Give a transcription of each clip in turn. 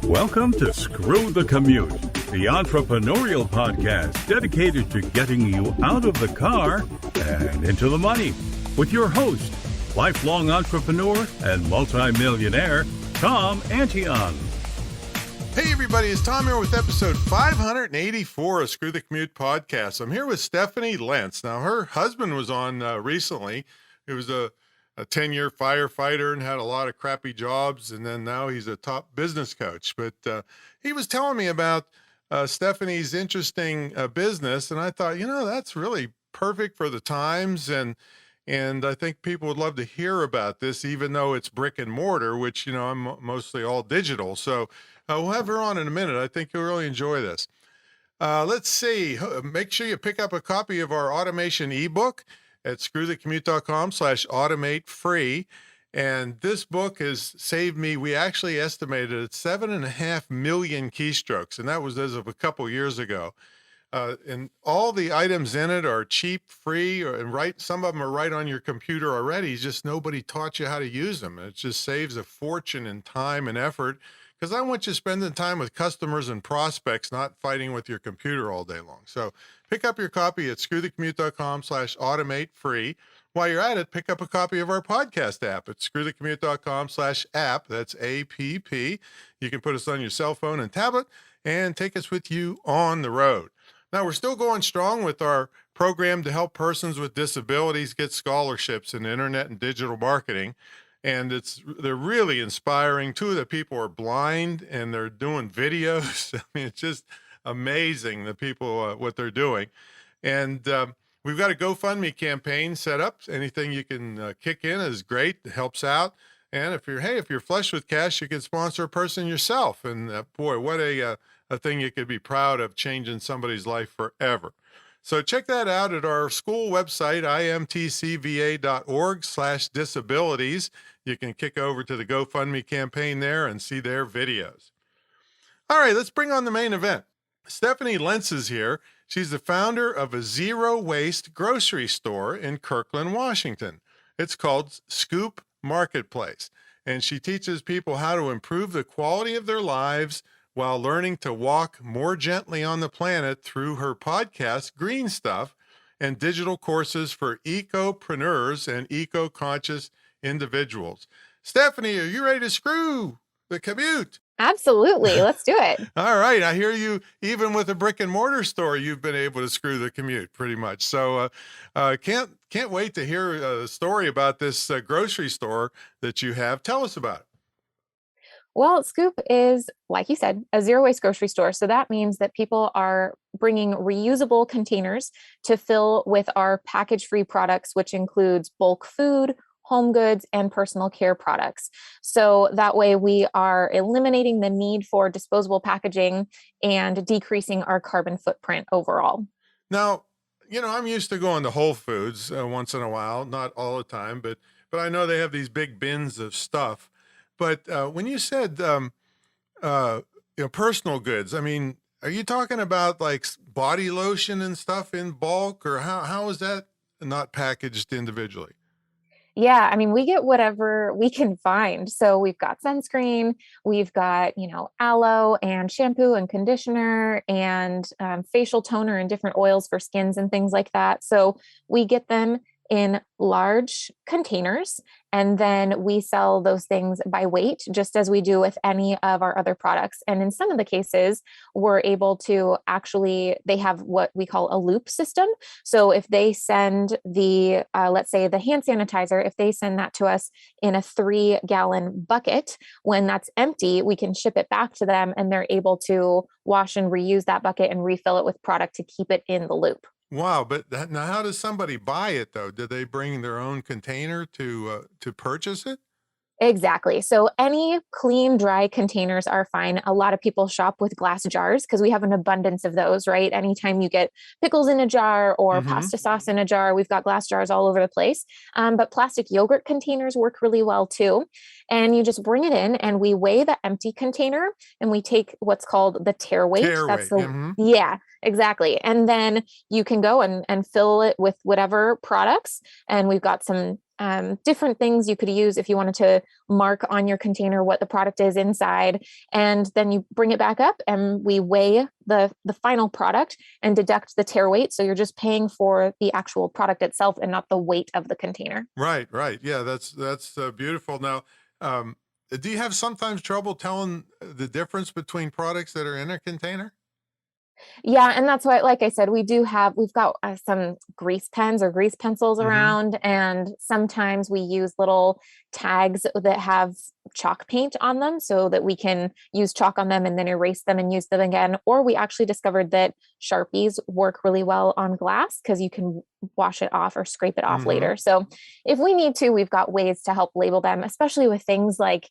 Welcome to Screw the Commute, the entrepreneurial podcast dedicated to getting you out of the car and into the money. With your host, lifelong entrepreneur and multimillionaire, Tom Antion. Hey everybody, it's Tom here with episode 584 of Screw the Commute podcast. I'm here with Stephanie Lentz. Now, her husband was on recently. He was a 10-year firefighter and had a lot of crappy jobs, and then now he's a top business coach. But he was telling me about Stephanie's interesting business, and I thought, that's really perfect for the times, and I think people would love to hear about this, even though it's brick and mortar, which, I'm mostly all digital. So we'll have her on in a minute. I think you'll really enjoy this. Let's see. Make sure you pick up a copy of our automation ebook at screwthecommute.com/automate free. And this book has saved me, we actually estimated it 7.5 million keystrokes. And that was as of a couple years ago. And all the items in it are cheap, free, and some of them are right on your computer already. Just nobody taught you how to use them. It just saves a fortune in time and effort, because I want you spending time with customers and prospects, not fighting with your computer all day long. So pick up your copy at screwthecommute.com/automate free. While you're at it, pick up a copy of our podcast app at screwthecommute.com/app. That's APP. You can put us on your cell phone and tablet and take us with you on the road. Now, we're still going strong with our program to help persons with disabilities get scholarships in internet and digital marketing. And they're really inspiring. Two of the people are blind and they're doing videos. I mean, it's just amazing, the people, what they're doing. And we've got a GoFundMe campaign set up. Anything you can kick in is great. It helps out. And if you're flush with cash, you can sponsor a person yourself. And boy, what a thing you could be proud of, changing somebody's life forever. So check that out at our school website, imtcva.org/disabilities. You can kick over to the GoFundMe campaign there and see their videos. All right, let's bring on the main event. Stephanie Lentz is here. She's the founder of a zero-waste grocery store in Kirkland, Washington. It's called Scoop Marketplace, and she teaches people how to improve the quality of their lives while learning to walk more gently on the planet through her podcast, Green Stuff, and digital courses for ecopreneurs and eco-conscious individuals. Stephanie, are you ready to screw the commute? Absolutely. Let's do it. All right. I hear you, even with a brick and mortar store, you've been able to screw the commute pretty much. So can't wait to hear a story about this grocery store that you have. Tell us about it. Well, Scoop is, like you said, a zero-waste grocery store. So that means that people are bringing reusable containers to fill with our package-free products, which includes bulk food, home goods, and personal care products. So that way we are eliminating the need for disposable packaging and decreasing our carbon footprint overall. Now, I'm used to going to Whole Foods once in a while, not all the time, but I know they have these big bins of stuff. But when you said, personal goods, I mean, are you talking about like body lotion and stuff in bulk, or how is that not packaged individually? Yeah, I mean, we get whatever we can find. So we've got sunscreen, we've got, aloe and shampoo and conditioner and facial toner and different oils for skins and things like that. So we get them in large containers, and then we sell those things by weight, just as we do with any of our other products. And in some of the cases, we're able to they have what we call a loop system. So if they send let's say the hand sanitizer, if they send that to us in a 3-gallon bucket, when that's empty, we can ship it back to them and they're able to wash and reuse that bucket and refill it with product to keep it in the loop. Wow, but now how does somebody buy it though? Do they bring their own container to purchase it? Exactly. So any clean, dry containers are fine. A lot of people shop with glass jars because we have an abundance of those, right? Anytime you get pickles in a jar or pasta sauce in a jar, we've got glass jars all over the place. But plastic yogurt containers work really well too. and you just bring it in and we weigh the empty container and we take what's called the tear weight. Tear That's weight. the, yeah, exactly. And then you can go and fill it with whatever products. And we've got some different things you could use if you wanted to mark on your container what the product is inside. And then you bring it back up and we weigh the final product and deduct the tear weight. So you're just paying for the actual product itself and not the weight of the container. Right, right. Yeah, that's beautiful. Now, do you have sometimes trouble telling the difference between products that are in a container? Yeah, and that's why, like I said, we've got some grease pens or grease pencils around, and sometimes we use little tags that have chalk paint on them so that we can use chalk on them and then erase them and use them again. Or we actually discovered that Sharpies work really well on glass because you can wash it off or scrape it off later. So if we need to, we've got ways to help label them, especially with things like,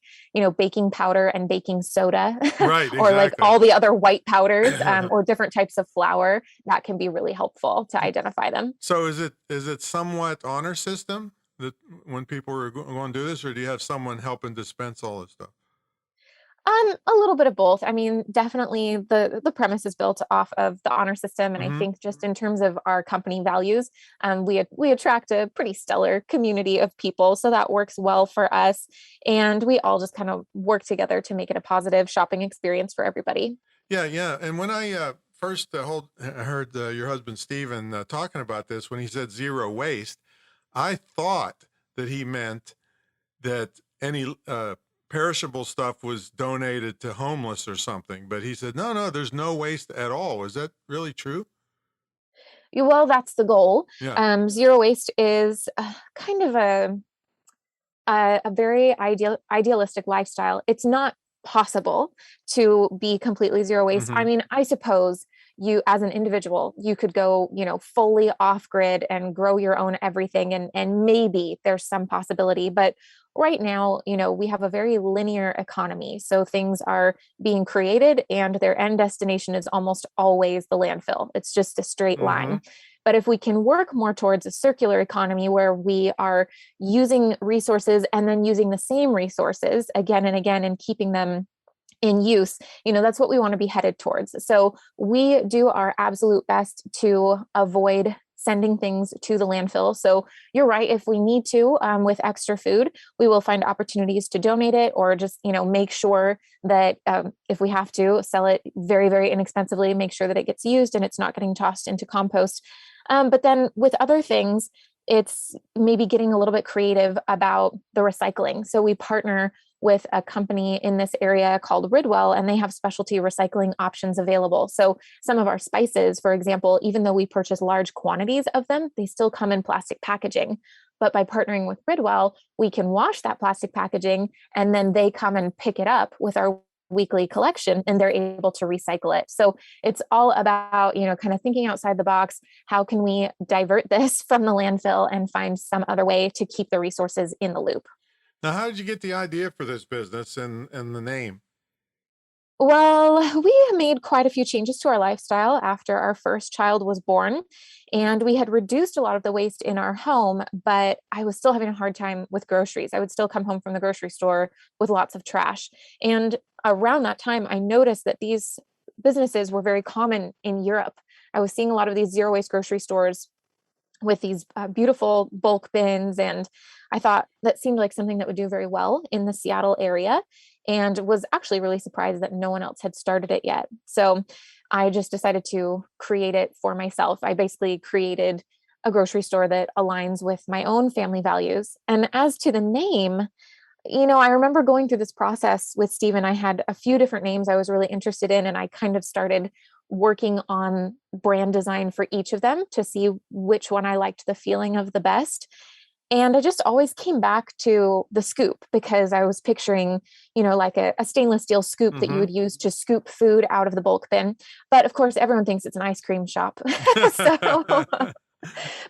baking powder and baking soda, Right, or like exactly. all the other white powders, or different types of flour. That can be really helpful to identify them. So is it somewhat honor system that when people are going to do this, or do you have someone helping dispense all this stuff? A little bit of both. I mean, definitely the premise is built off of the honor system, and I think just in terms of our company values, we attract a pretty stellar community of people, so that works well for us, and we all just kind of work together to make it a positive shopping experience for everybody. Yeah, yeah. And when I first heard your husband Stephen talking about this, when he said zero waste, I thought that he meant that any perishable stuff was donated to homeless or something. But he said, no, there's no waste at all. Is that really true? Well, that's the goal. Yeah. Zero waste is kind of a very idealistic lifestyle. It's not possible to be completely zero waste. I mean, I suppose you as an individual, you could go, fully off grid and grow your own everything. And maybe there's some possibility, but right now, we have a very linear economy. So things are being created and their end destination is almost always the landfill. It's just a straight line. But if we can work more towards a circular economy where we are using resources and then using the same resources again and again and keeping them in use, that's what we want to be headed towards. So we do our absolute best to avoid sending things to the landfill. So you're right. If we need to, with extra food, we will find opportunities to donate it or just, make sure that if we have to sell it very, very inexpensively, make sure that it gets used and it's not getting tossed into compost. But then with other things, it's maybe getting a little bit creative about the recycling. So we partner with a company in this area called Ridwell, and they have specialty recycling options available. So some of our spices, for example, even though we purchase large quantities of them, they still come in plastic packaging. But by partnering with Ridwell, we can wash that plastic packaging and then they come and pick it up with our weekly collection and they're able to recycle it. So it's all about, kind of thinking outside the box. How can we divert this from the landfill and find some other way to keep the resources in the loop? Now, how did you get the idea for this business and the name? Well, we made quite a few changes to our lifestyle after our first child was born, and we had reduced a lot of the waste in our home, but I was still having a hard time with groceries. I would still come home from the grocery store with lots of trash. And around that time, I noticed that these businesses were very common in Europe. I was seeing a lot of these zero waste grocery stores with these beautiful bulk bins. And I thought that seemed like something that would do very well in the Seattle area, and was actually really surprised that no one else had started it yet. So I just decided to create it for myself. I basically created a grocery store that aligns with my own family values. And as to the name, I remember going through this process with Stephen. I had a few different names I was really interested in, and I kind of started working on brand design for each of them to see which one I liked the feeling of the best. And I just always came back to the scoop because I was picturing, like a stainless steel scoop that you would use to scoop food out of the bulk bin. But of course, everyone thinks it's an ice cream shop.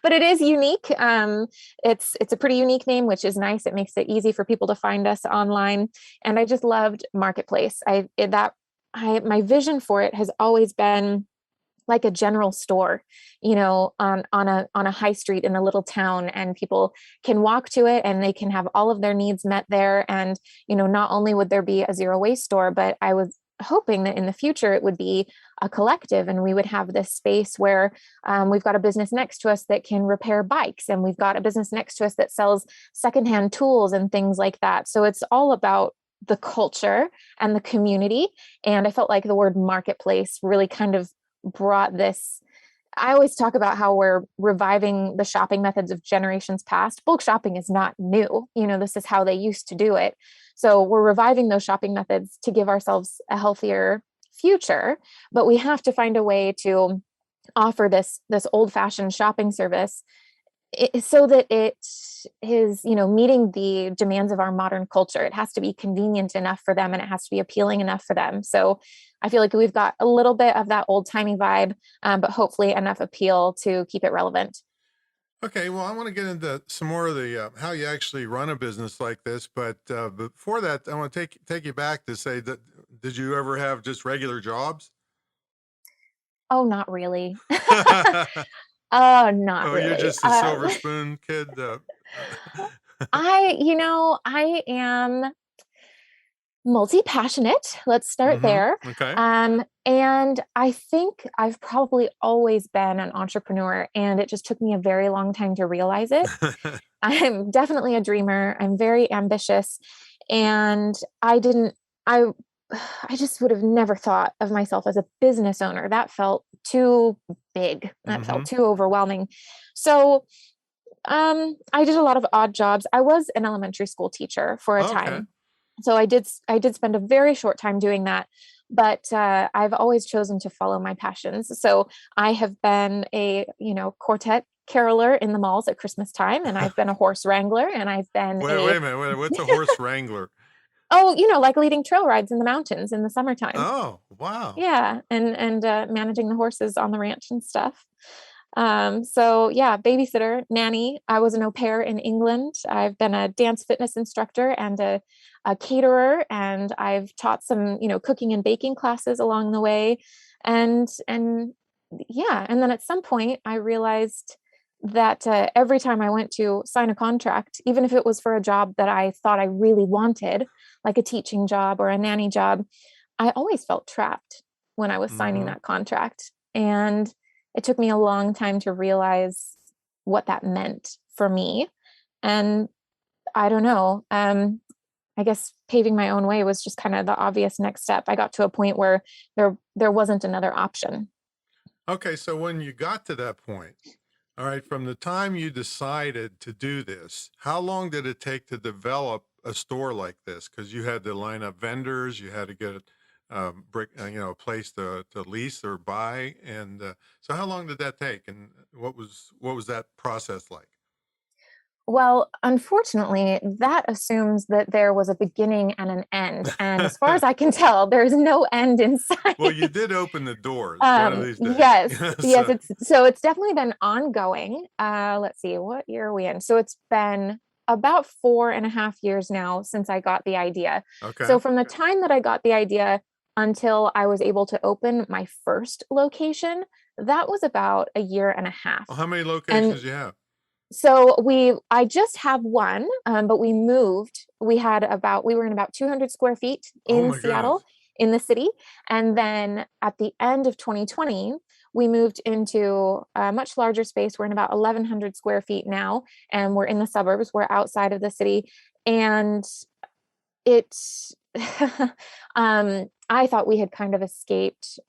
But it is unique. It's a pretty unique name, which is nice. It makes it easy for people to find us online. And I just loved Marketplace. My vision for it has always been like a general store, on a high street in a little town, and people can walk to it and they can have all of their needs met there. And, not only would there be a zero waste store, but I was hoping that in the future it would be a collective, and we would have this space where we've got a business next to us that can repair bikes, and we've got a business next to us that sells secondhand tools and things like that. So it's all about the culture and the community. And I felt like the word marketplace really kind of brought this. I always talk about how we're reviving the shopping methods of generations past. Bulk shopping is not new. This is how they used to do it. So we're reviving those shopping methods to give ourselves a healthier future, but we have to find a way to offer this old-fashioned shopping service so that it is, meeting the demands of our modern culture. It has to be convenient enough for them, and it has to be appealing enough for them. So I feel like we've got a little bit of that old timey vibe, but hopefully enough appeal to keep it relevant. Okay, well, I want to get into some more of the how you actually run a business like this, but before that, I want to take you back to say that did you ever have just regular jobs? Oh, not really. Oh, not Oh, you're really. just a silver spoon kid. I am multi-passionate. Let's start there. Okay. And I think I've probably always been an entrepreneur, and it just took me a very long time to realize it. I'm definitely a dreamer. I'm very ambitious, and I just would have never thought of myself as a business owner. That felt too big. That felt too overwhelming. So, I did a lot of odd jobs. I was an elementary school teacher for a time. So I did spend a very short time doing that, but I've always chosen to follow my passions. So I have been a, quartet caroler in the malls at Christmas time, and I've been a horse wrangler, and I've been wait a minute. What's a horse wrangler? Oh, like leading trail rides in the mountains in the summertime. Oh, wow. Yeah. And managing the horses on the ranch and stuff. So yeah, babysitter, nanny. I was an au pair in England. I've been a dance fitness instructor and a caterer, and I've taught some, cooking and baking classes along the way. And yeah. And then at some point I realized that every time I went to sign a contract, even if it was for a job that I thought I really wanted, like a teaching job or a nanny job, I always felt trapped when I was signing that contract. And it took me a long time to realize what that meant for me. And I don't know, I guess paving my own way was just kind of the obvious next step. I got to a point where there wasn't another option. Okay, so when you got to that point, all right, from the time you decided to do this, how long did it take to develop a store like this? Because you had to line up vendors, you had to get a place to lease or buy, and so how long did that take, and what was that process like? Well, unfortunately, that assumes that there was a beginning and an end. And as far as I can tell, there's no end in sight. Well, you did open the doors one of these days. Yes, yes. So It's definitely been ongoing. Let's see, what year are we in? So it's been about 4.5 years now since I got the idea. okay. So from the time that I got the idea until I was able to open my first location, that was about 1.5 years. Well, how many locations do you have? So I just have one, but we moved. We were in about 200 square feet in Seattle, in the city. And then at the end of 2020, we moved into a much larger space. We're in about 1,100 square feet now, and we're in the suburbs. We're outside of the city. And it's, I thought we had kind of escaped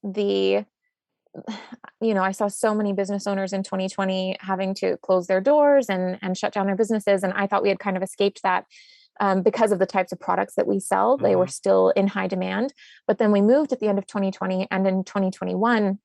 I saw so many business owners in 2020 having to close their doors and shut down their businesses. And I thought we had kind of escaped that because of the types of products that we sell. They were still in high demand. But then we moved at the end of 2020, and in 2021,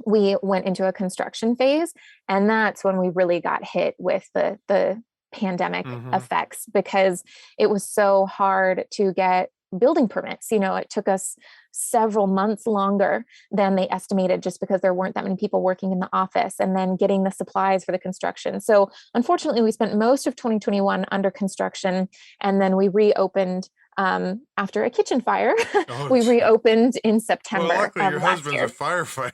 we went into a construction phase. And that's when we really got hit with the pandemic effects, because it was so hard to get building permits. It took us several months longer than they estimated, just because there weren't that many people working in the office, and then getting the supplies for the construction. So unfortunately, we spent most of 2021 under construction, and then we reopened after a kitchen fire. Oh, We gee. reopened in Well, September luckily of your last husband's a year. firefighter.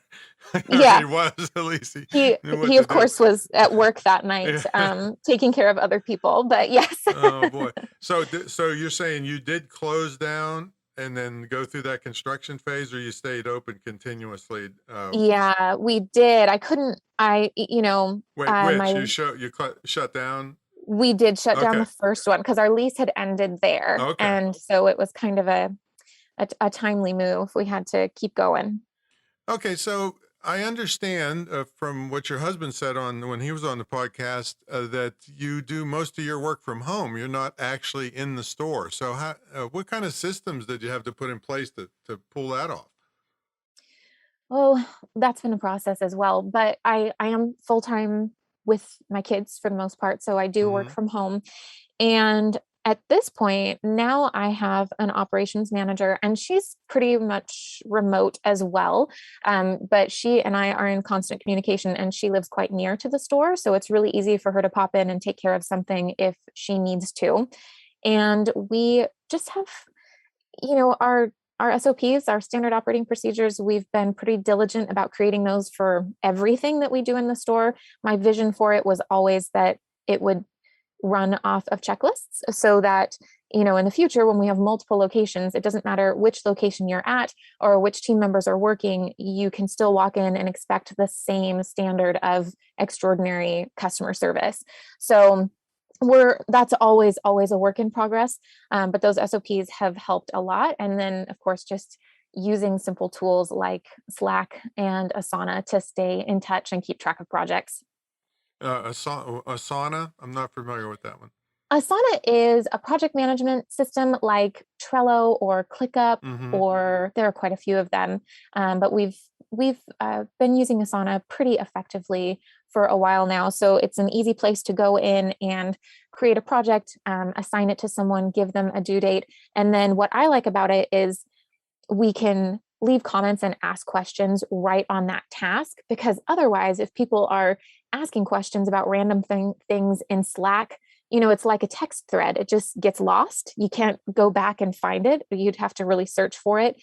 Or Yeah, he was, at least he he knew what he to of do. course was at work that night, Yeah. taking care of other people. But yes. Oh boy. So you're saying you did close down and then go through that construction phase, or you stayed open continuously? Yeah, we did. I couldn't. Wait, which my shut down? we did shut down Okay. the first one because our lease had ended there, Okay. and so it was kind of a timely move. We had to keep going. Okay, so I understand from what your husband said on when he was on the podcast that you do most of your work from home. You're not actually in the store. So what kind of systems did you have to put in place to pull that off? Oh, that's been a process as well. But I am full time with my kids for the most part, so I do work Hmm. from home. And at this point, now I have an operations manager, and she's pretty much remote as well. But she and I are in constant communication, and she lives quite near to the store. So it's really easy for her to pop in and take care of something if she needs to. And we just have, our SOPs, our standard operating procedures. We've been pretty diligent about creating those for everything that we do in the store. My vision for it was always that it would run off of checklists so that, in the future, when we have multiple locations, it doesn't matter which location you're at or which team members are working, you can still walk in and expect the same standard of extraordinary customer service. So that's always a work in progress. But those SOPs have helped a lot. And then of course, just using simple tools like Slack and Asana to stay in touch and keep track of projects. Asana, I'm not familiar with that one. Asana is a project management system like Trello or ClickUp, Hmm. or there are quite a few of them. But we've been using Asana pretty effectively for a while now. So it's an easy place to go in and create a project, assign it to someone, give them a due date. And then what I like about it is we can leave comments and ask questions right on that task, because otherwise, if people are asking questions about random things in Slack, it's like a text thread. It just gets lost. You can't go back and find it. You'd have to really search for it.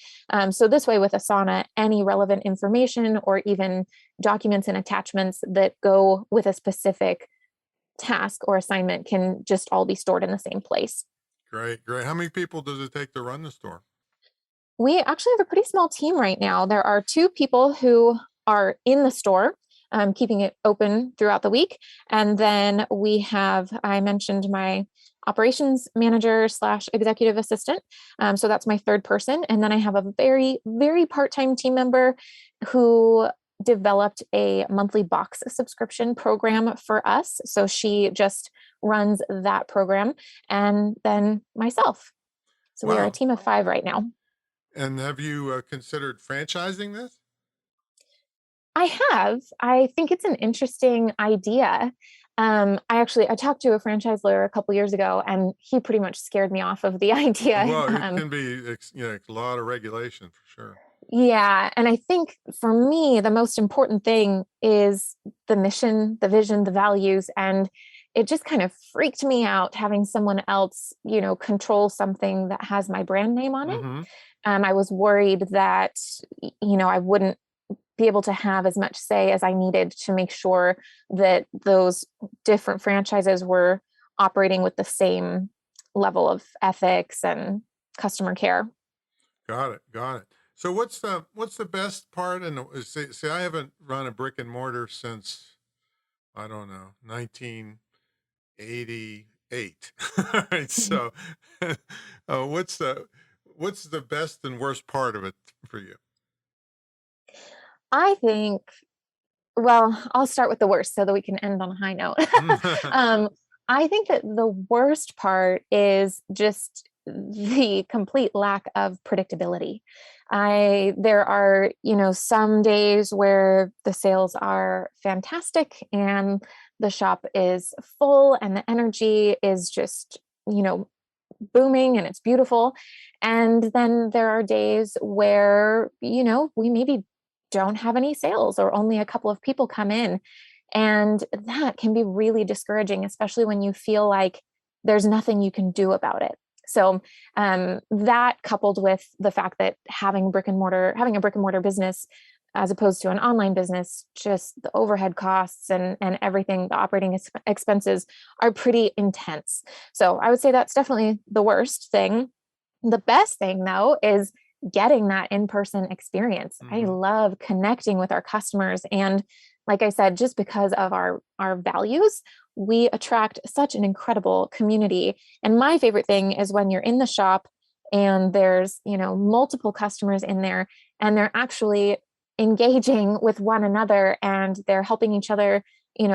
So this way with Asana, any relevant information or even documents and attachments that go with a specific task or assignment can just all be stored in the same place. Great, great. How many people does it take to run the store? We actually have a pretty small team right now. There are 2 people who are in the store, keeping it open throughout the week. And then I mentioned my operations manager / executive assistant. So that's my third person. And then I have a very, very part-time team member who developed a monthly box subscription program for us. So she just runs that program. And then myself. So we are a Wow. team of 5 right now. And have you considered franchising this? I have. I think it's an interesting idea. I talked to a franchise lawyer a couple years ago, and he pretty much scared me off of the idea. Well, it can be, a lot of regulation for sure. Yeah, and I think for me, the most important thing is the mission, the vision, the values, and it just kind of freaked me out having someone else, control something that has my brand name on it. Hmm. I was worried that, I wouldn't be able to have as much say as I needed to make sure that those different franchises were operating with the same level of ethics and customer care. Got it. Got it. So what's the best part? And see, I haven't run a brick and mortar since, I don't know, 1988. All right. Mhm. So, what's the best and worst part of it for you? I think, well, I'll start with the worst so that we can end on a high note. um, I think that the worst part is just the complete lack of predictability. There are, some days where the sales are fantastic and the shop is full and the energy is just, booming and it's beautiful. And then there are days where, we maybe don't have any sales or only a couple of people come in. And that can be really discouraging, especially when you feel like there's nothing you can do about it. So that coupled with the fact that having a brick and mortar business as opposed to an online business, just the overhead costs and everything, the operating expenses are pretty intense. So I would say that's definitely the worst thing. The best thing though is getting that in-person experience. I Mm-hmm. love connecting with our customers. And like I said, just because of our values, we attract such an incredible community. And my favorite thing is when you're in the shop and there's, multiple customers in there and they're actually engaging with one another and they're helping each other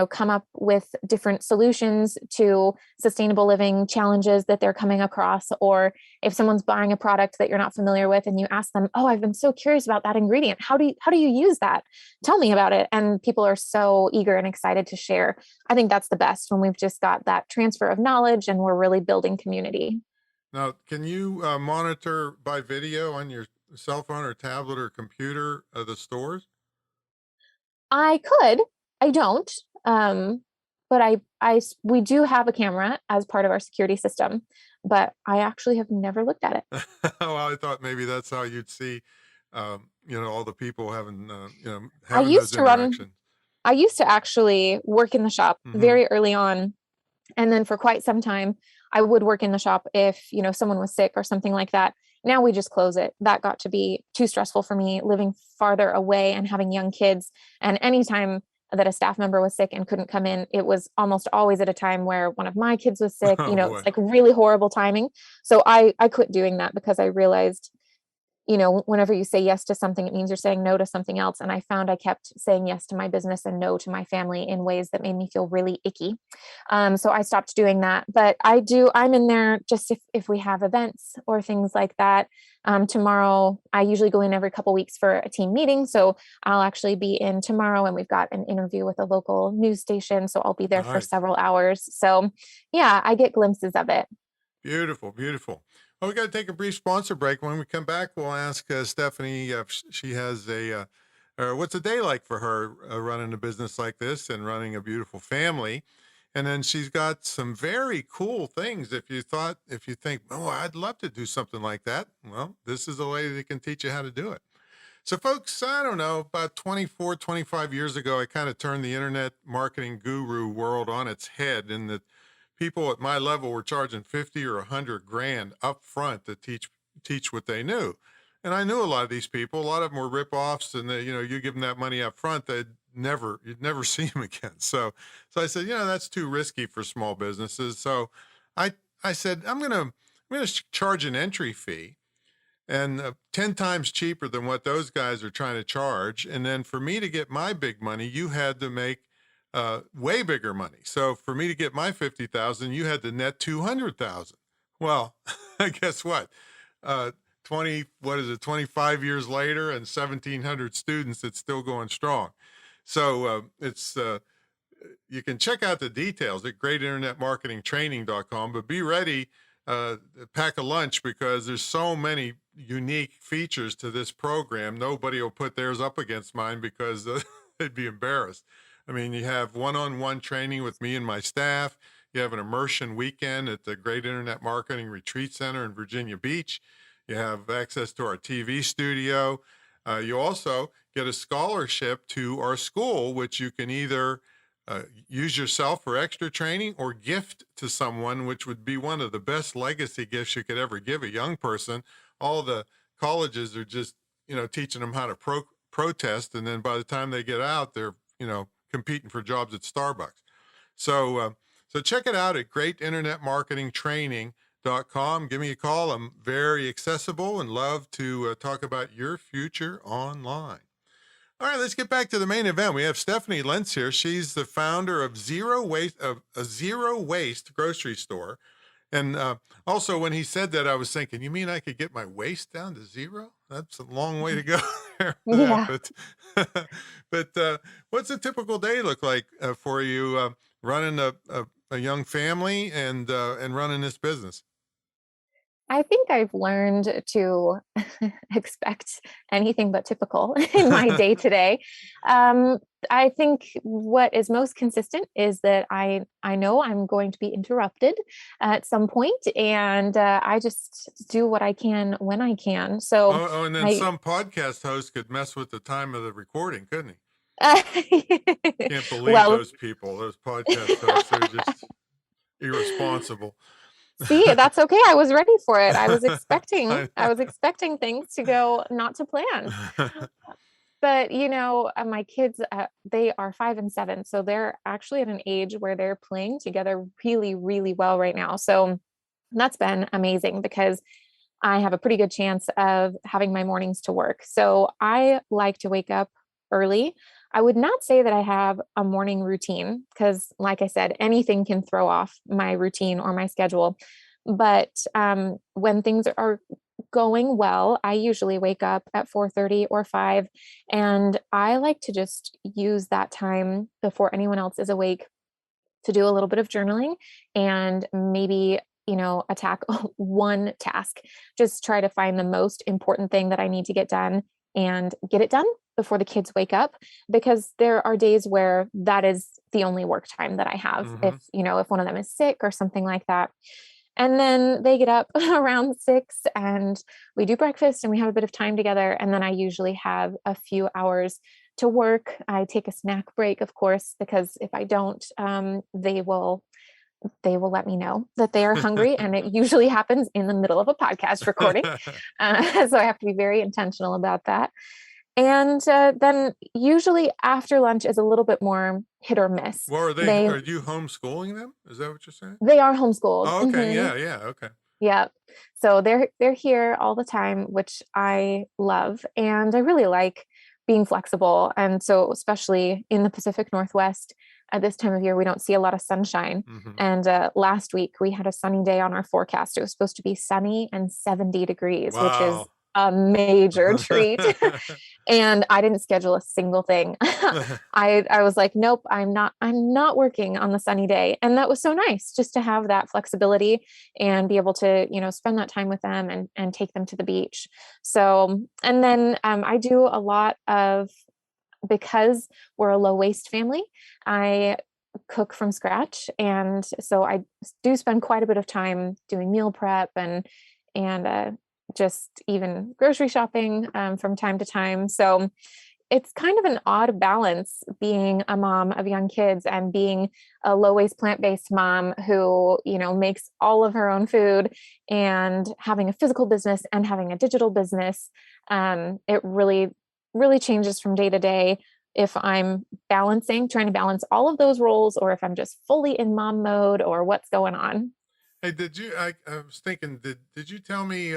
come up with different solutions to sustainable living challenges that they're coming across. Or if someone's buying a product that you're not familiar with and you ask them, oh, I've been so curious about that ingredient, how do you use that, tell me about it. And people are so eager and excited to share. I think that's the best, when we've just got that transfer of knowledge and we're really building community. Now, can you monitor by video on your cell phone or tablet or computer the stores? I could, I don't. But we do have a camera as part of our security system, but I actually have never looked at it. Well, I thought maybe that's how you'd see, all the people I having those used to run, interactions. I used to actually work in the shop Hmm. very early on. And then for quite some time, I would work in the shop if, someone was sick or something like that. Now we just close it. That got to be too stressful for me, living farther away and having young kids. And anytime that a staff member was sick and couldn't come in, it was almost always at a time where one of my kids was sick. Oh It's boy. like really horrible timing. So I quit doing that because I realized, whenever you say yes to something, it means you're saying no to something else. And I found I kept saying yes to my business and no to my family in ways that made me feel really icky. So I stopped doing that. But I'm in there just if we have events or things like that. Tomorrow, I usually go in every couple weeks for a team meeting. So I'll actually be in tomorrow, and we've got an interview with a local news station. So I'll be there for Nice. several hours. So yeah, I get glimpses of it. Beautiful, beautiful. Well, we got to take a brief sponsor break. When we come back, we'll ask Stephanie if she has or what's a day like for her running a business like this and running a beautiful family. And then she's got some very cool things. If you think, oh, I'd love to do something like that. Well, this is a lady that can teach you how to do it. So, folks, I don't know, about 24, 25 years ago, I kind of turned the internet marketing guru world on its head, in that people at my level were charging 50 or 100 grand up front to teach what they knew. And I knew a lot of these people. A lot of them were rip-offs, and you give them that money up front, you'd never see them again. So I said, that's too risky for small businesses. So I I said, I'm gonna charge an entry fee, and 10 times cheaper than what those guys are trying to charge. And then for me to get my big money, you had to make way bigger money. So for me to get my 50,000, you had to net 200,000. Well, guess what? Uh, 25 years later and 1,700 students, it's still going strong. So it's you can check out the details at greatinternetmarketingtraining.com, but be ready to pack a lunch, because there's so many unique features to this program. Nobody will put theirs up against mine, because they'd be embarrassed. I mean, you have one-on-one training with me and my staff. You have an immersion weekend at the Great Internet Marketing Retreat Center in Virginia Beach. You have access to our TV studio. You also get a scholarship to our school, which you can either use yourself for extra training or gift to someone, which would be one of the best legacy gifts you could ever give a young person. All the colleges are just, teaching them how to protest. And then by the time they get out, they're, competing for jobs at Starbucks. So check it out at greatinternetmarketingtraining.com. Give me a call. I'm very accessible and love to talk about your future online. All right, let's get back to the main event. We have Stephanie Lentz here. She's the founder of a zero waste grocery store. And also, when he said that, I was thinking, you mean I could get my waste down to zero? That's a long way to go there for that. Yeah. But what's a typical day look like for you running a young family and running this business? I think I've learned to expect anything but typical in my day to day. Um, I think what is most consistent is that I know I'm going to be interrupted at some point, and I just do what I can when I can. So And then I some podcast host could mess with the time of the recording, couldn't he? Can't believe well, those people, those podcast hosts. They're just irresponsible. see, that's okay. I was ready for it. I I was expecting things to go not to plan. know. But my kids, they are 5 and 7, so they're actually at an age where they're playing together really, really well right now. So that's been amazing because I have a pretty good chance of having my mornings to work. So I like to wake up early. I would not say that I have a morning routine because, like I said, anything can throw off my routine or my schedule. But when things are going well, I usually wake up at 4:30 or 5, and I like to just use that time before anyone else is awake to do a little bit of journaling and maybe, attack one task. Just try to find the most important thing that I need to get done and get it done before the kids wake up, because there are days where that is the only work time that I have. Hmm. If one of them is sick or something like that. And then they get up around 6 and we do breakfast and we have a bit of time together. And then I usually have a few hours to work. I take a snack break, of course, because if I don't, they will let me know that they are hungry, and it usually happens in the middle of a podcast recording. So I have to be very intentional about that. And then usually after lunch is a little bit more hit or miss. Well, They are you homeschooling them? Is that what you're saying? they are homeschooled. Oh, okay. Mhm. Yeah. Yeah. Okay. Yeah. So they're here all the time, which I love. And I really like being flexible. And so especially in the Pacific Northwest at this time of year, we don't see a lot of sunshine. Hmm. And last week we had a sunny day on our forecast. It was supposed to be sunny and 70 degrees, which is Wow. a major treat. And I didn't schedule a single thing. I was like, nope, I'm not working on the sunny day. And that was so nice just to have that flexibility and be able to, spend that time with them and take them to the beach. So, and then I do a lot of, because we're a low waste family, I cook from scratch. And so I do spend quite a bit of time doing meal prep and just even grocery shopping from time to time. So it's kind of an odd balance being a mom of young kids and being a low waste plant-based mom who, makes all of her own food, and having a physical business and having a digital business. It really, really changes from day to day if I'm trying to balance all of those roles, or if I'm just fully in mom mode, or what's going on. Hey, I was thinking, did you tell me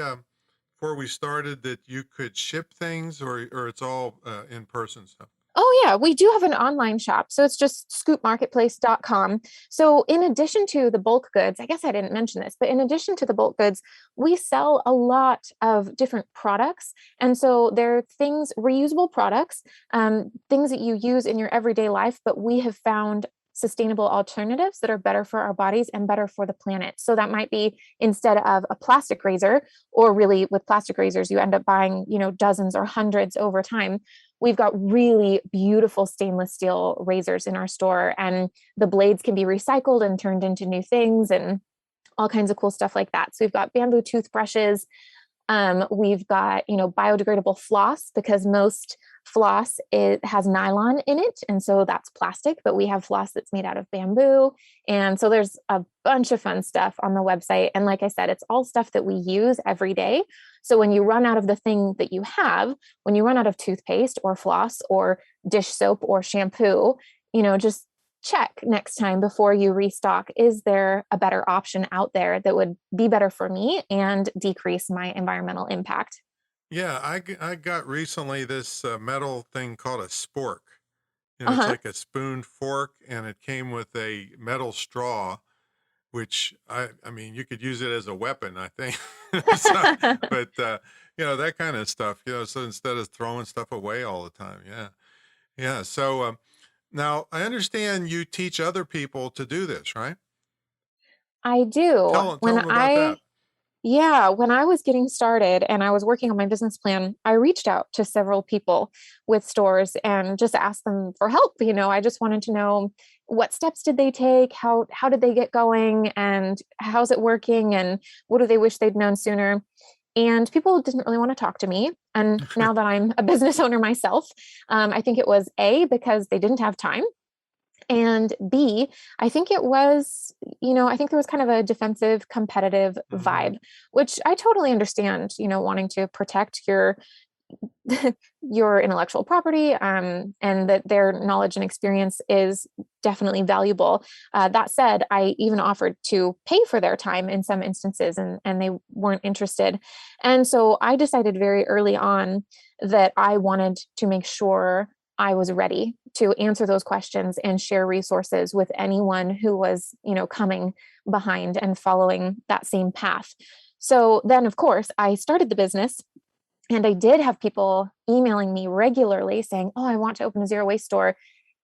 before we started that you could ship things, or it's all in person stuff? Oh yeah, we do have an online shop. So it's just scoopmarketplace.com. So in addition to the bulk goods, I guess I didn't mention this, but in addition to the bulk goods, we sell a lot of different products. And so they're reusable products, things that you use in your everyday life, but we have found sustainable alternatives that are better for our bodies and better for the planet. So that might be, instead of a plastic razor, or really with plastic razors, you end up buying, dozens or hundreds over time. We've got really beautiful stainless steel razors in our store, and the blades can be recycled and turned into new things and all kinds of cool stuff like that. So we've got bamboo toothbrushes. We've got, biodegradable floss, because most floss, it has nylon in it. And so that's plastic, but we have floss that's made out of bamboo. And so there's a bunch of fun stuff on the website. And like I said, it's all stuff that we use every day. So when you run out of the thing that you have, when you run out of toothpaste or floss or dish soap or shampoo, just check next time before you restock. Is there a better option out there that would be better for me and decrease my environmental impact? Yeah, I got recently this metal thing called a spork. It's Uh-huh. like a spoon fork, and it came with a metal straw, which I mean, you could use it as a weapon, I think. So, but that kind of stuff. So instead of throwing stuff away all the time, yeah, yeah. So now I understand you teach other people to do this, right? I do. Tell them about that. Yeah, when I was getting started and I was working on my business plan, I reached out to several people with stores and just asked them for help. I just wanted to know what steps did they take, how did they get going, and how's it working, and what do they wish they'd known sooner. And people didn't really want to talk to me. And now that I'm a business owner myself, I think it was A, because they didn't have time. And B, I think it was, I think there was kind of a defensive, competitive Hmm. vibe, which I totally understand, wanting to protect your your intellectual property, and that their knowledge and experience is definitely valuable. That said, I even offered to pay for their time in some instances, and they weren't interested. And so I decided very early on that I wanted to make sure I was ready to answer those questions and share resources with anyone who was, coming behind and following that same path. So then, of course, I started the business, and I did have people emailing me regularly saying, "Oh, I want to open a zero waste store.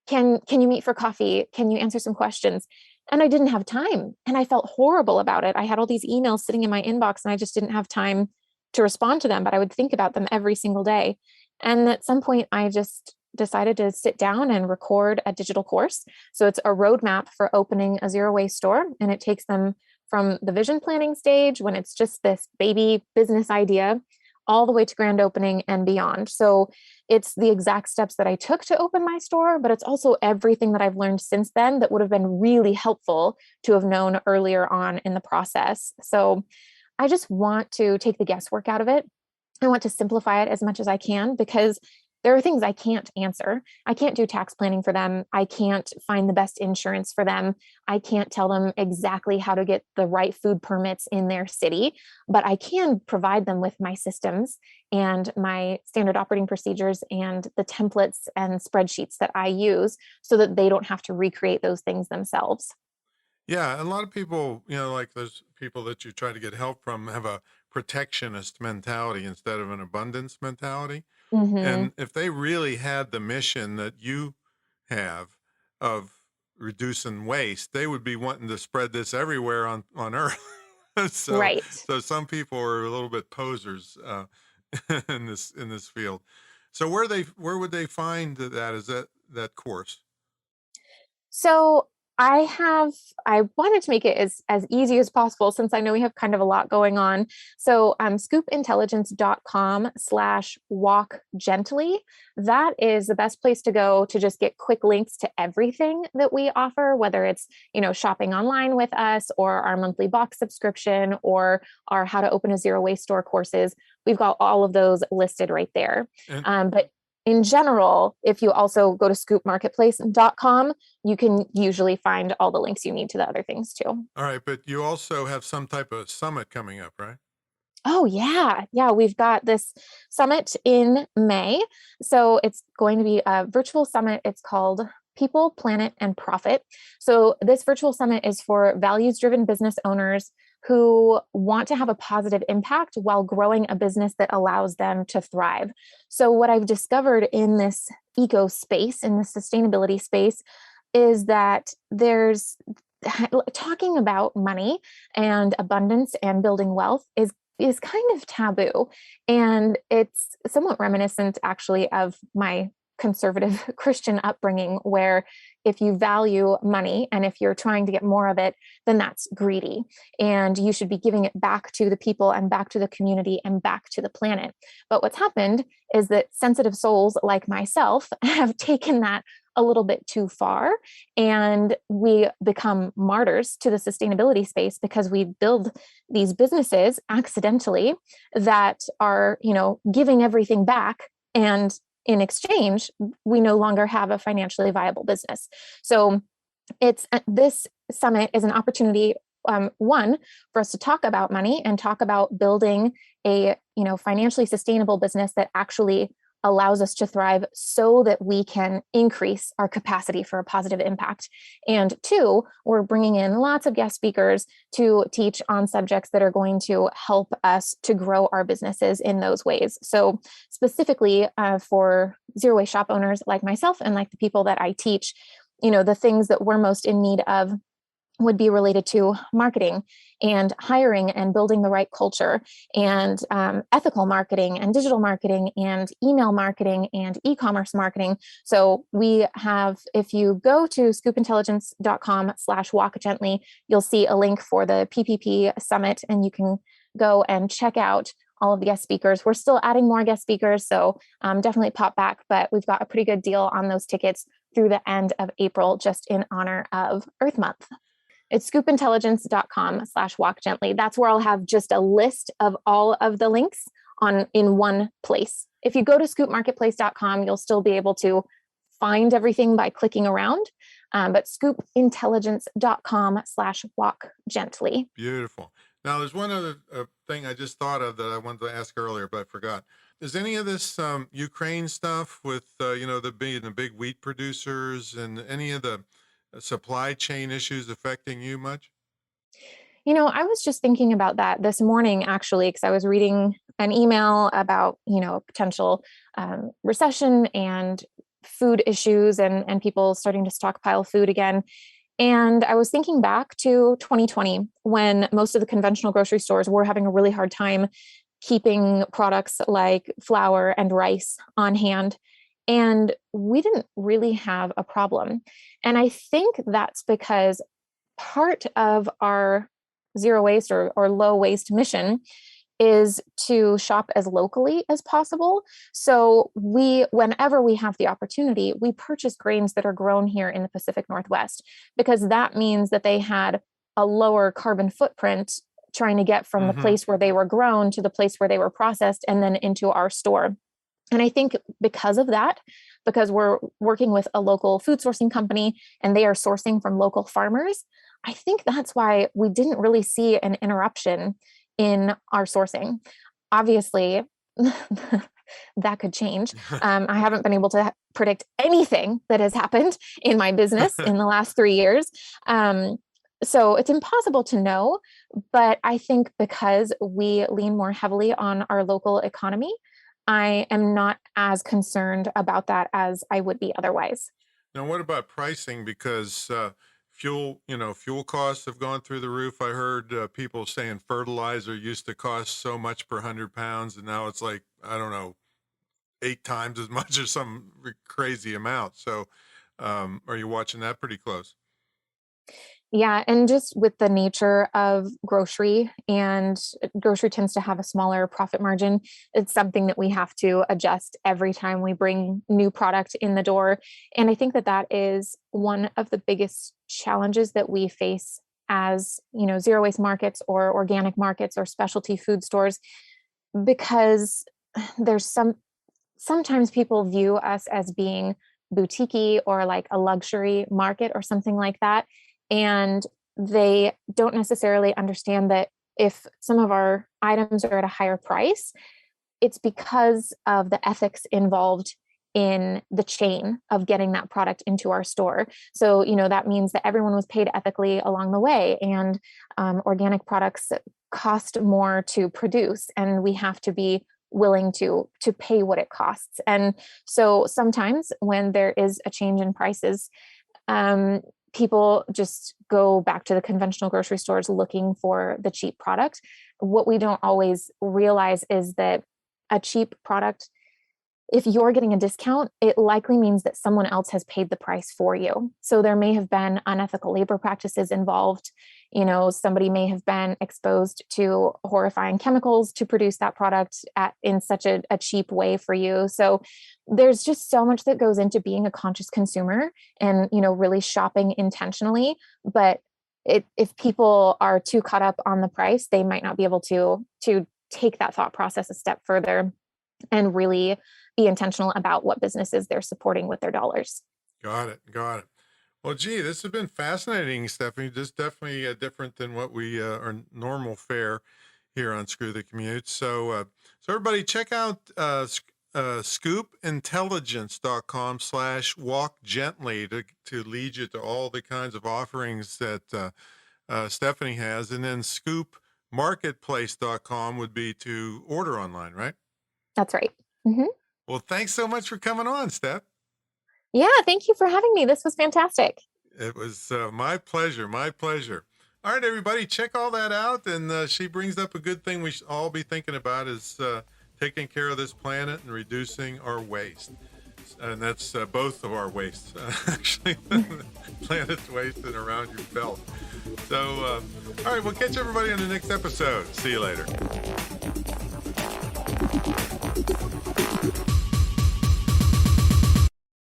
Can you meet for coffee? Can you answer some questions?" And I didn't have time, and I felt horrible about it. I had all these emails sitting in my inbox, and I just didn't have time to respond to them, but I would think about them every single day. And at some point, I just decided to sit down and record a digital course. So it's a roadmap for opening a zero waste store, and it takes them from the vision planning stage, when it's just this baby business idea, all the way to grand opening and beyond. So it's the exact steps that I took to open my store, but it's also everything that I've learned since then that would have been really helpful to have known earlier on in the process. So I just want to take the guesswork out of it. I want to simplify it as much as I can, because there are things I can't answer. I can't do tax planning for them. I can't find the best insurance for them. I can't tell them exactly how to get the right food permits in their city, but I can provide them with my systems and my standard operating procedures and the templates and spreadsheets that I use, so that they don't have to recreate those things themselves. Yeah, and a lot of people, like those people that you try to get help from, have a protectionist mentality instead of an abundance mentality. Hmm. And if they really had the mission that you have of reducing waste, they would be wanting to spread this everywhere on Earth. so, Right. so some people are a little bit posers in this field. So where would they find that? Is that course? So I wanted to make it as easy as possible, since I know we have kind of a lot going on. So scoopintelligence.com/walk gently. That is the best place to go to just get quick links to everything that we offer, whether it's, shopping online with us, or our monthly box subscription, or our how to open a zero waste store courses. We've got all of those listed right there. And But in general, if you also go to scoopmarketplace.com, you can usually find all the links you need to the other things too. all right, but you also have some type of summit coming up, right? Oh, yeah. Yeah. We've got this summit in May. So it's going to be a virtual summit. It's called People, Planet, and Profit. So this virtual summit is for values driven business owners who want to have a positive impact while growing a business that allows them to thrive. So, what I've discovered in this eco space, in the sustainability space, is that there's talking about money and abundance and building wealth is kind of taboo. And it's somewhat reminiscent, actually, of my conservative Christian upbringing, where if you value money and if you're trying to get more of it, then that's greedy. And you should be giving it back to the people and back to the community and back to the planet. But what's happened is that sensitive souls like myself have taken that a little bit too far, and we become martyrs to the sustainability space, because we build these businesses accidentally that are, giving everything back, and in exchange we no longer have a financially viable business. So it's this summit is an opportunity, one, for us to talk about money and talk about building a, financially sustainable business that actually allows us to thrive, so that we can increase our capacity for a positive impact. And two, we're bringing in lots of guest speakers to teach on subjects that are going to help us to grow our businesses in those ways. So specifically, for zero waste shop owners like myself and like the people that I teach, the things that we're most in need of would be related to marketing and hiring and building the right culture and ethical marketing and digital marketing and email marketing and e-commerce marketing. So we have, if you go to scoopintelligence.com/walkgently, you'll see a link for the PPP Summit, and you can go and check out all of the guest speakers. We're still adding more guest speakers, so definitely pop back, but we've got a pretty good deal on those tickets through the end of April, just in honor of Earth Month. It's scoopintelligence.com/walkgently. That's where I'll have just a list of all of the links in one place. If you go to scoopmarketplace.com, you'll still be able to find everything by clicking around, but scoopintelligence.com/walkgently. Beautiful. Now, there's one other thing I just thought of that I wanted to ask earlier, but I forgot. Is any of this Ukraine stuff with, the big wheat producers and any of the supply chain issues affecting you much? I was just thinking about that this morning, actually, because I was reading an email about, potential recession and food issues and people starting to stockpile food again. And I was thinking back to 2020, when most of the conventional grocery stores were having a really hard time keeping products like flour and rice on hand. And we didn't really have a problem. And I think that's because part of our zero waste or low waste mission is to shop as locally as possible. So whenever we have the opportunity, we purchase grains that are grown here in the Pacific Northwest, because that means that they had a lower carbon footprint trying to get from the place where they were grown to the place where they were processed and then into our store. And I think because of that, because we're working with a local food sourcing company and they are sourcing from local farmers, I think that's why we didn't really see an interruption in our sourcing. Obviously, that could change. I haven't been able to predict anything that has happened in my business in the last 3 years. So it's impossible to know, but I think because we lean more heavily on our local economy, I am not as concerned about that as I would be otherwise. Now, what about pricing? Because fuel costs have gone through the roof. I heard people saying fertilizer used to cost so much per 100 pounds, and now it's like, I don't know, 8 times as much or some crazy amount. So are you watching that pretty close? Yeah, and just with the nature of grocery, and grocery tends to have a smaller profit margin, it's something that we have to adjust every time we bring new product in the door. And I think that that is one of the biggest challenges that we face as, zero waste markets or organic markets or specialty food stores, because there's sometimes people view us as being boutique-y or like a luxury market or something like that. And they don't necessarily understand that if some of our items are at a higher price, it's because of the ethics involved in the chain of getting that product into our store. So, that means that everyone was paid ethically along the way, and organic products cost more to produce, and we have to be willing to pay what it costs. And so sometimes when there is a change in prices, people just go back to the conventional grocery stores looking for the cheap product. What we don't always realize is that a cheap product, if you're getting a discount, it likely means that someone else has paid the price for you. So there may have been unethical labor practices involved. Somebody may have been exposed to horrifying chemicals to produce that product in such a cheap way for you. So there's just so much that goes into being a conscious consumer and, really shopping intentionally. But if people are too caught up on the price, they might not be able to take that thought process a step further and really be intentional about what businesses they're supporting with their dollars. Got it. Well, gee, this has been fascinating, Stephanie. Just definitely different than what we our normal fare here on Screw the Commute. So everybody check out scoopintelligence.com/walkgently to lead you to all the kinds of offerings that Stephanie has. And then scoopmarketplace.com would be to order online, right? That's right. Mm-hmm. Well, thanks so much for coming on, Steph. Yeah, thank you for having me. This was fantastic. It was my pleasure. My pleasure. All right, everybody, check all that out. And she brings up a good thing we should all be thinking about is taking care of this planet and reducing our waste. And that's both of our wastes, actually, planet's waste and around your belt. So, all right, we'll catch everybody on the next episode. See you later.